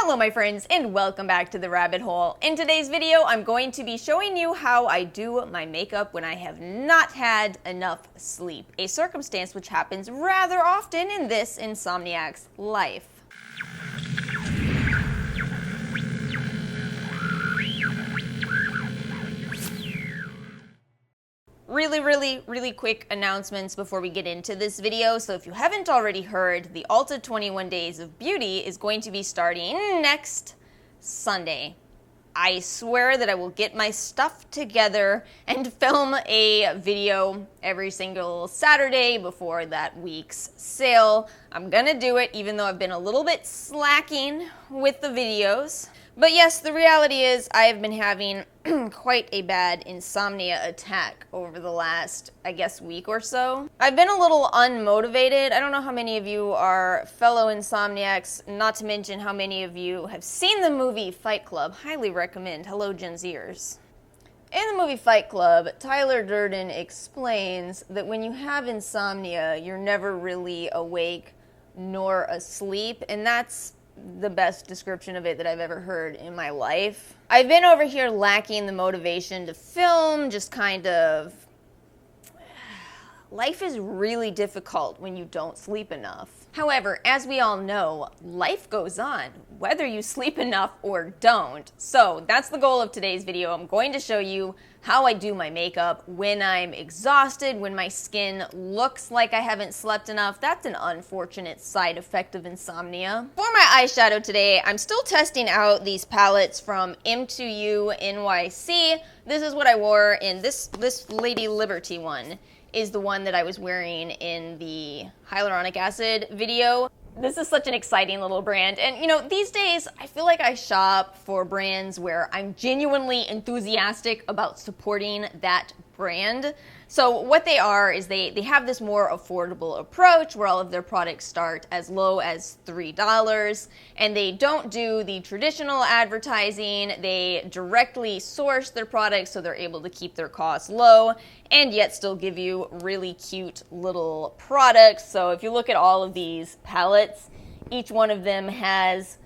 Hello my friends and welcome back to the rabbit hole. In today's video, I'm going to be showing you how I do my makeup when I have not had enough sleep, a circumstance which happens rather often in this insomniac's life. Really quick announcements before we get into this video. So if you haven't already heard, the Ulta 21 Days of Beauty is going to be starting next Sunday. I swear that I will get my stuff together and film a video every single Saturday before that week's sale. I'm gonna do it even though I've been a little bit slacking with the videos. But yes, the reality is I have been having quite a bad insomnia attack over the last, I guess, week or so. I've been a little unmotivated. I don't know how many of you are fellow insomniacs, not to mention how many of you have seen the movie Fight Club. Highly recommend. Hello, Gen Zers. In the movie Fight Club, Tyler Durden explains that when you have insomnia, you're never really awake nor asleep, and that's the best description of it that I've ever heard in my life. I've been over here lacking the motivation to film, just kind of... Life is really difficult when you don't sleep enough. However, as we all know, life goes on, whether you sleep enough or don't. So that's the goal of today's video. I'm going to show you how I do my makeup when I'm exhausted, when my skin looks like I haven't slept enough. That's an unfortunate side effect of insomnia. For my eyeshadow today, I'm still testing out these palettes from M2U NYC. This is what I wore in this Lady Liberty one. Is the one that I was wearing in the hyaluronic acid video. This is such an exciting little brand. And you know, these days, I feel like I shop for brands where I'm genuinely enthusiastic about supporting that brand. So what they are is they have this more affordable approach where all of their products start as low as $3, and they don't do the traditional advertising. They directly source their products so they're able to keep their costs low and yet still give you really cute little products. So if you look at all of these palettes, each one of them has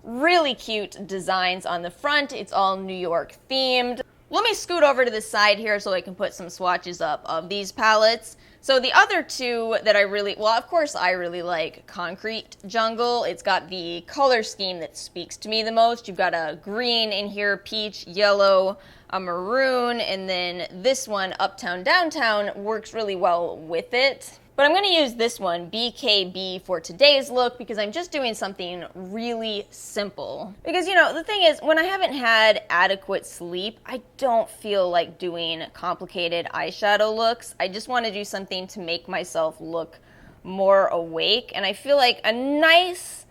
really cute designs on the front. It's all New York themed. Let me scoot over to the side here so I can put some swatches up of these palettes. So the other two that I really, well, of course I really like Concrete Jungle. It's got the color scheme that speaks to me the most. You've got a green in here, peach, yellow, a maroon, and then this one, Uptown Downtown, works really well with it. But I'm going to use this one, BKB, for today's look because I'm just doing something really simple. Because, you know, the thing is, when I haven't had adequate sleep, I don't feel like doing complicated eyeshadow looks. I just want to do something to make myself look more awake. And I feel like a nice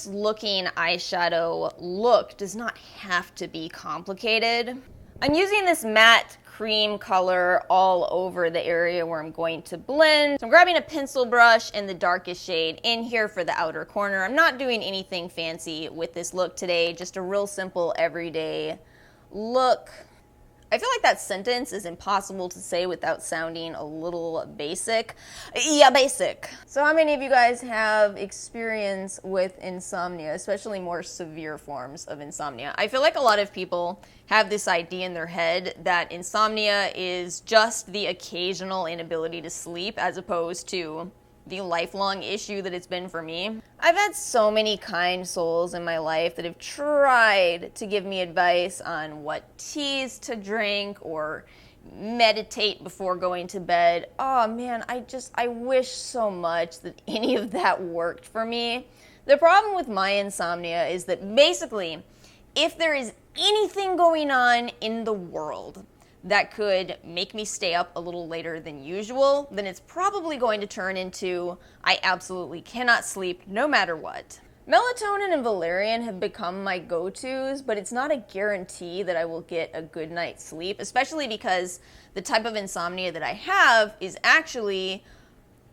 looking eyeshadow look does not have to be complicated. I'm using this matte cream color all over the area where I'm going to blend. So I'm grabbing a pencil brush in the darkest shade in here for the outer corner. I'm not doing anything fancy with this look today, just a real simple everyday look. I feel like that sentence is impossible to say without sounding a little basic. Yeah, basic. So how many of you guys have experience with insomnia, especially more severe forms of insomnia? I feel like a lot of people have this idea in their head that insomnia is just the occasional inability to sleep as opposed to the lifelong issue that it's been for me. I've had so many kind souls in my life that have tried to give me advice on what teas to drink or meditate before going to bed. Oh man, I wish so much that any of that worked for me. The problem with my insomnia is that basically, if there is anything going on in the world that could make me stay up a little later than usual, then it's probably going to turn into I absolutely cannot sleep no matter what. Melatonin and valerian have become my go-tos, but it's not a guarantee that I will get a good night's sleep, especially because the type of insomnia that I have is actually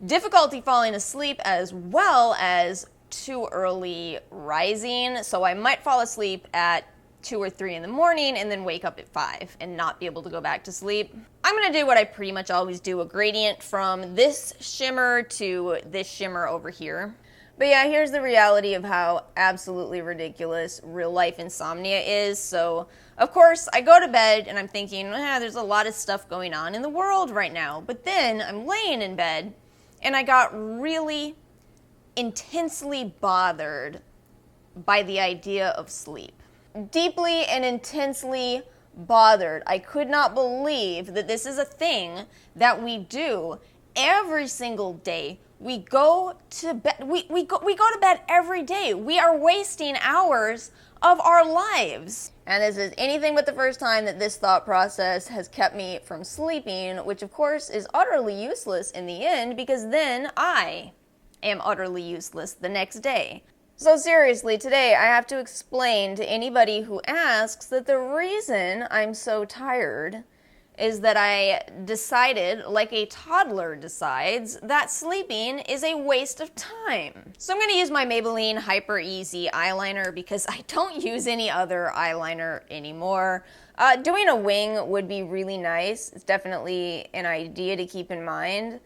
difficulty falling asleep as well as too early rising. So I might fall asleep at 2 or 3 in the morning and then wake up at 5 and not be able to go back to sleep. I'm gonna do what I pretty much always do, a gradient from this shimmer to this shimmer over here. But yeah, here's the reality of how absolutely ridiculous real life insomnia is. So, of course, I go to bed and I'm thinking, there's a lot of stuff going on in the world right now. But then I'm laying in bed and I got really intensely bothered by the idea of sleep. Deeply and intensely bothered. I could not believe that this is a thing that we do every single day. We go to bed. We go to bed every day. We are wasting hours of our lives. And this is anything but the first time that this thought process has kept me from sleeping, which of course is utterly useless in the end, because then I am utterly useless the next day. So seriously, today I have to explain to anybody who asks that the reason I'm so tired is that I decided, like a toddler decides, that sleeping is a waste of time. So I'm going to use my Maybelline Hyper Easy eyeliner because I don't use any other eyeliner anymore. Doing a wing would be really nice. It's definitely an idea to keep in mind.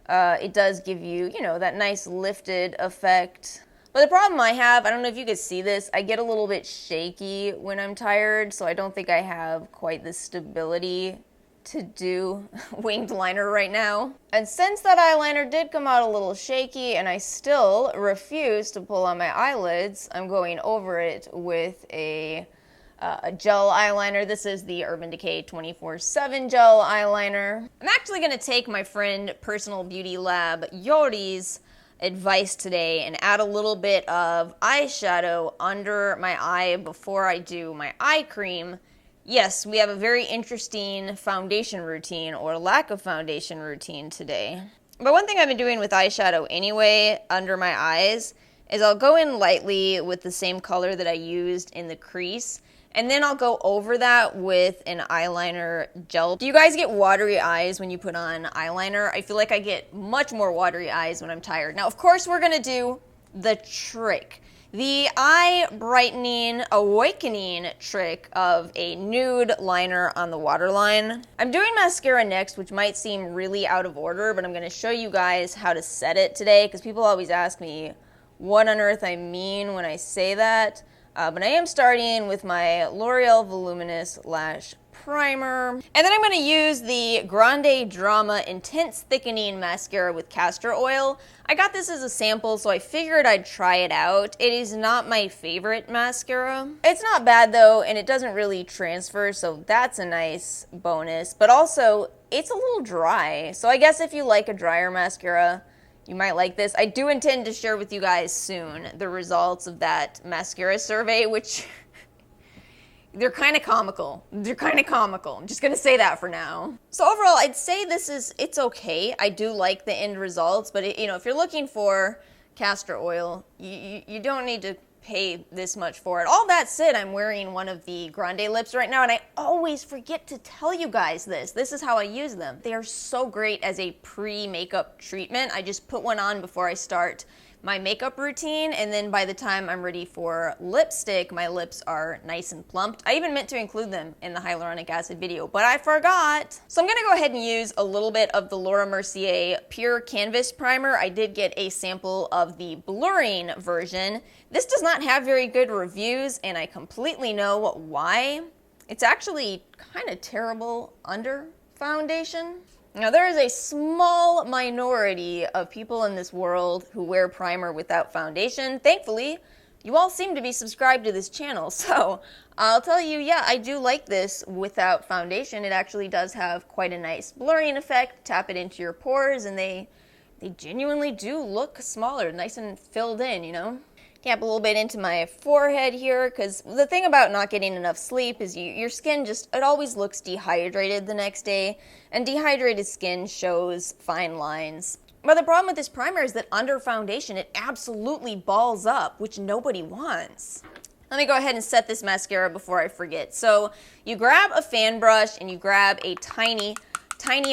It does give you, that nice lifted effect. But the problem I have, I don't know if you could see this, I get a little bit shaky when I'm tired, so I don't think I have quite the stability to do winged liner right now. And since that eyeliner did come out a little shaky and I still refuse to pull on my eyelids, I'm going over it with a gel eyeliner. This is the Urban Decay 24/7 gel eyeliner. I'm actually going to take my friend Personal Beauty Lab Yori's advice today and add a little bit of eyeshadow under my eye before I do my eye cream. Yes, we have a very interesting foundation routine, or lack of foundation routine today. But one thing I've been doing with eyeshadow anyway, under my eyes, is I'll go in lightly with the same color that I used in the crease, and then I'll go over that with an eyeliner gel. Do you guys get watery eyes when you put on eyeliner? I feel like I get much more watery eyes when I'm tired. Now, of course, we're gonna do the trick. The eye brightening, awakening trick of a nude liner on the waterline. I'm doing mascara next, which might seem really out of order, but I'm going to show you guys how to set it today, because people always ask me what on earth I mean when I say that. But I am starting with my L'Oreal Voluminous Lash Primer. And then I'm going to use the Grande Drama Intense Thickening Mascara with castor oil. I got this as a sample, so I figured I'd try it out. It is not my favorite mascara. It's not bad though, and it doesn't really transfer, so that's a nice bonus. But also, it's a little dry. So I guess if you like a drier mascara, you might like this. I do intend to share with you guys soon the results of that mascara survey, which they're kind of comical. They're kind of comical. I'm just going to say that for now. So overall, I'd say it's okay. I do like the end results, but if you're looking for castor oil, you don't need to pay this much for it. All that said, I'm wearing one of the Grande lips right now, and I always forget to tell you guys this. This is how I use them. They are so great as a pre-makeup treatment. I just put one on before I start my makeup routine, and then by the time I'm ready for lipstick, my lips are nice and plumped. I even meant to include them in the hyaluronic acid video, but I forgot. So I'm gonna go ahead and use a little bit of the Laura Mercier Pure Canvas Primer. I did get a sample of the blurring version. This does not have very good reviews, and I completely know why. It's actually kind of terrible under foundation. Now, there is a small minority of people in this world who wear primer without foundation. Thankfully, you all seem to be subscribed to this channel, so I'll tell you, yeah, I do like this without foundation. It actually does have quite a nice blurring effect. Tap it into your pores, and they genuinely do look smaller, nice and filled in, Tap a little bit into my forehead here, because the thing about not getting enough sleep is your skin it always looks dehydrated the next day, and dehydrated skin shows fine lines. But the problem with this primer is that under foundation, it absolutely balls up, which nobody wants. Let me go ahead and set this mascara before I forget. So you grab a fan brush and you grab a tiny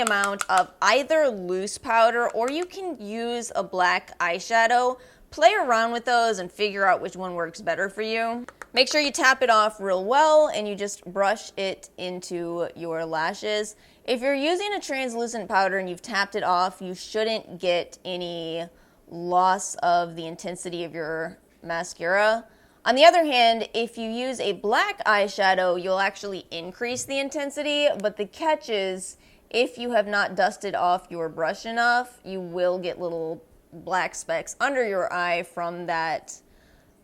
amount of either loose powder, or you can use a black eyeshadow. Play around with those and figure out which one works better for you. Make sure you tap it off real well and you just brush it into your lashes. If you're using a translucent powder and you've tapped it off, you shouldn't get any loss of the intensity of your mascara. On the other hand, if you use a black eyeshadow, you'll actually increase the intensity, but the catch is, if you have not dusted off your brush enough, you will get little black specks under your eye from that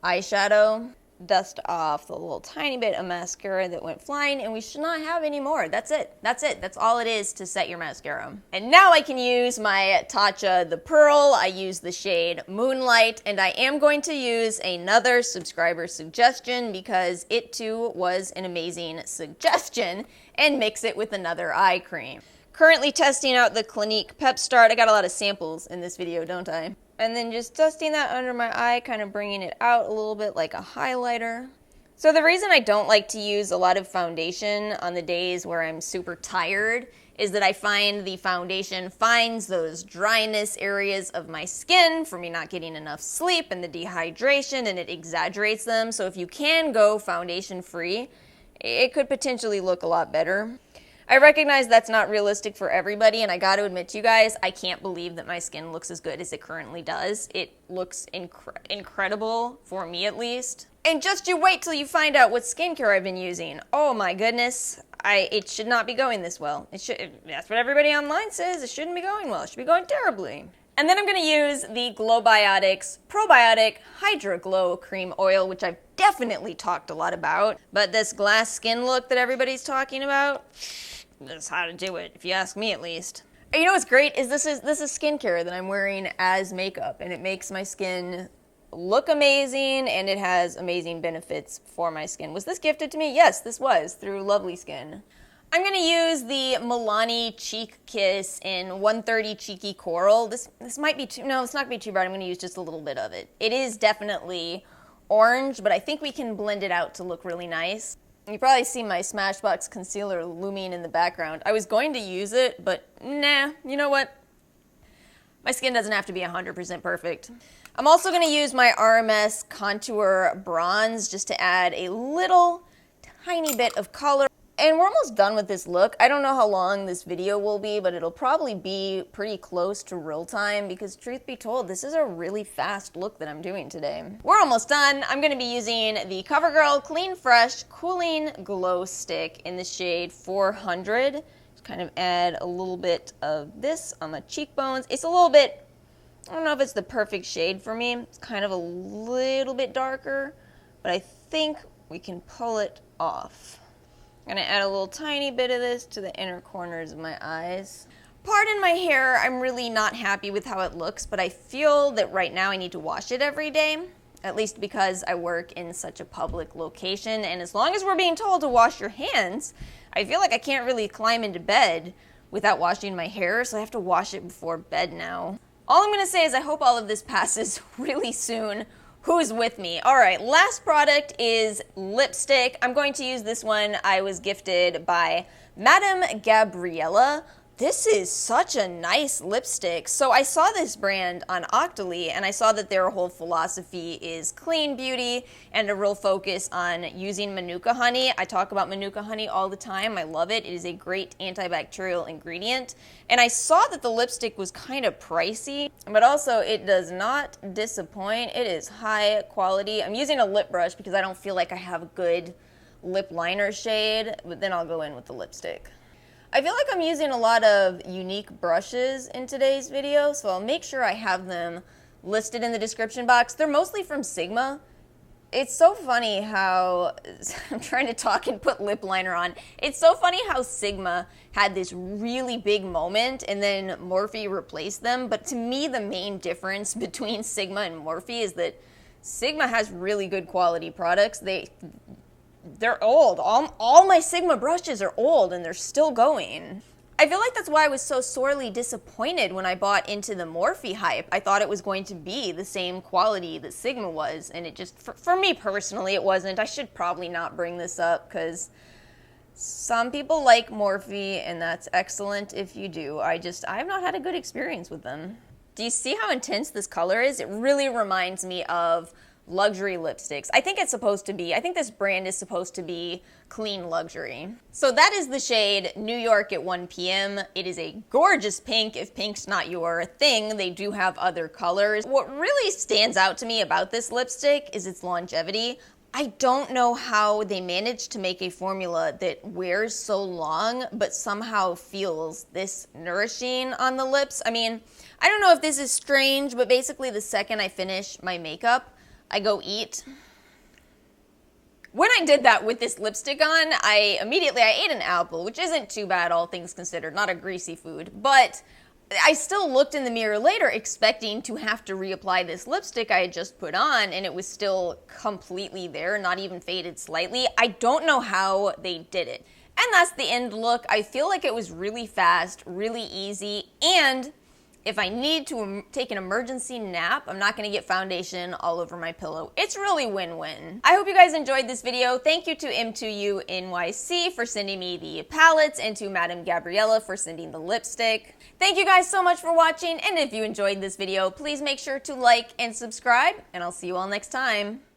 eyeshadow. Dust off the little tiny bit of mascara that went flying, and we should not have any more. That's it. That's it. That's all it is to set your mascara. And now I can use my Tatcha the Pearl. I use the shade Moonlight, and I am going to use another subscriber suggestion because it too was an amazing suggestion, and mix it with another eye cream. Currently testing out the Clinique Pep Start. I got a lot of samples in this video, don't I? And then just dusting that under my eye, kind of bringing it out a little bit like a highlighter. So the reason I don't like to use a lot of foundation on the days where I'm super tired is that I find the foundation finds those dryness areas of my skin for me not getting enough sleep and the dehydration, and it exaggerates them. So if you can go foundation free, it could potentially look a lot better. I recognize that's not realistic for everybody, and I got to admit to you guys, I can't believe that my skin looks as good as it currently does. It looks incredible, for me at least. And just you wait till you find out what skincare I've been using. Oh my goodness, it should not be going this well. That's what everybody online says, it shouldn't be going well. It should be going terribly. And then I'm going to use the Glowbiotics Probiotic Hydra Glow Cream Oil, which I've definitely talked a lot about. But this glass skin look that everybody's talking about, that's how to do it, if you ask me at least. And you know what's great is this is skincare that I'm wearing as makeup, and it makes my skin look amazing, and it has amazing benefits for my skin. Was this gifted to me? Yes, this was, through Lovely Skin. I'm going to use the Milani Cheek Kiss in 130 Cheeky Coral. This might be too, no, it's not going to be too bright. I'm going to use just a little bit of it. It is definitely orange, but I think we can blend it out to look really nice. You probably see my Smashbox concealer looming in the background. I was going to use it, but nah, you know what? My skin doesn't have to be 100% perfect. I'm also going to use my RMS Contour Bronze just to add a little tiny bit of color. And we're almost done with this look. I don't know how long this video will be, but it'll probably be pretty close to real time because truth be told, this is a really fast look that I'm doing today. We're almost done. I'm going to be using the CoverGirl Clean Fresh Cooling Glow Stick in the shade 400. Just kind of add a little bit of this on my cheekbones. It's a little bit, I don't know if it's the perfect shade for me. It's kind of a little bit darker, but I think we can pull it off. I'm going to add a little tiny bit of this to the inner corners of my eyes. Pardon my hair, I'm really not happy with how it looks, but I feel that right now I need to wash it every day, at least because I work in such a public location, and as long as we're being told to wash your hands, I feel like I can't really climb into bed without washing my hair, so I have to wash it before bed now. All I'm going to say is I hope all of this passes really soon. Who's with me? All right, last product is lipstick. I'm going to use this one I was gifted by Madame Gabriella. This is such a nice lipstick. So I saw this brand on Octoly, and I saw that their whole philosophy is clean beauty and a real focus on using Manuka honey. I talk about Manuka honey all the time. I love it. It is a great antibacterial ingredient. And I saw that the lipstick was kind of pricey, but also it does not disappoint. It is high quality. I'm using a lip brush because I don't feel like I have a good lip liner shade, but then I'll go in with the lipstick. I feel like I'm using a lot of unique brushes in today's video, so I'll make sure I have them listed in the description box. They're mostly from Sigma. It's so funny how, I'm trying to talk and put lip liner on. It's so funny how Sigma had this really big moment and then Morphe replaced them, but to me the main difference between Sigma and Morphe is that Sigma has really good quality products. They're old. All my Sigma brushes are old and they're still going. I feel like that's why I was so sorely disappointed when I bought into the Morphe hype. I thought it was going to be the same quality that Sigma was, and it just, for me personally, it wasn't. I should probably not bring this up because some people like Morphe, and that's excellent if you do. I have not had a good experience with them. Do you see how intense this color is? It really reminds me of luxury lipsticks. I think this brand is supposed to be clean luxury. So that is the shade New York at 1 p.m. It is a gorgeous pink. If pink's not your thing, they do have other colors. What really stands out to me about this lipstick is its longevity. I don't know how they managed to make a formula that wears so long, but somehow feels this nourishing on the lips. I mean, I don't know if this is strange, but basically the second I finish my makeup, I go eat. When I did that with this lipstick on, I ate an apple, which isn't too bad, all things considered, not a greasy food, but I still looked in the mirror later expecting to have to reapply this lipstick I had just put on, and it was still completely there, not even faded slightly. I don't know how they did it. And that's the end look. I feel like it was really fast, really easy, and if I need to take an emergency nap, I'm not going to get foundation all over my pillow. It's really win-win. I hope you guys enjoyed this video. Thank you to M2U NYC for sending me the palettes and to Madame Gabriella for sending the lipstick. Thank you guys so much for watching, and if you enjoyed this video, please make sure to like and subscribe, and I'll see you all next time.